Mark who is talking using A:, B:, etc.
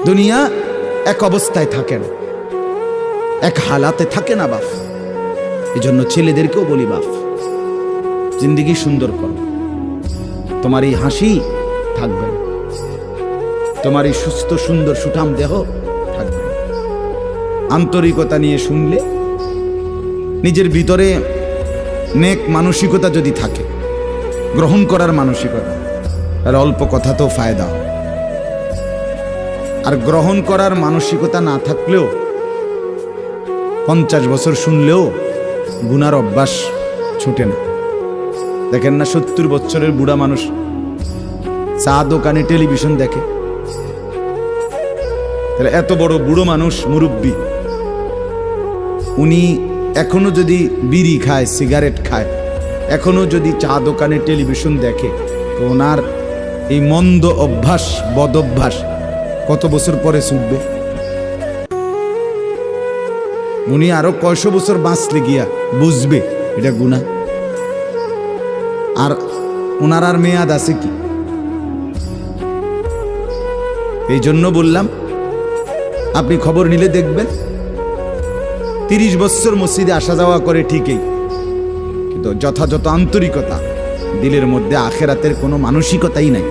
A: দুনিয়া এক অবস্থায় থাকে না, এক হালাতে থাকে না বাপ। এই জন্য ছেলেদেরকেও বলি বাপ, জিন্দিগি সুন্দর করো। তোমার এই হাসি থাকবে না, তোমার এই সুস্থ সুন্দর সুঠাম দেহ থাকবে না। আন্তরিকতা নিয়ে শুনলে, নিজের ভিতরে নেক মানসিকতা যদি থাকে, গ্রহণ করার মানসিকতা, আর অল্প কথা তো ফায়দা। আর গ্রহণ করার মানসিকতা না থাকলেও 50 বছর শুনলেও গুনার অভ্যাস ছুটে না। দেখেন না 70 বছরের বুড়া মানুষ চা দোকানে টেলিভিশন দেখে, তাহলে এত বড় বুড়ো মানুষ মুরব্বী, উনি এখনো যদি বিড়ি খায়, সিগারেট খায়, এখনো যদি চা দোকানে টেলিভিশন দেখে, তো ওনার এই মন্দ অভ্যাস, বদ অভ্যাস কত বছর পরে ছুটবে? উনি আরো কয়শো বছর বাঁচলে গিয়া বুঝবে এটা গুনাহ। আর ওনার আর মেয়াদ আছে কি? এই জন্য বললাম, আপনি খবর নিলে দেখবেন 30 বছর মসজিদে আসা যাওয়া করে ঠিকই, কিন্তু যথাযথ আন্তরিকতা, দিলের মধ্যে আখেরাতের কোনো মানসিকতাই নাই।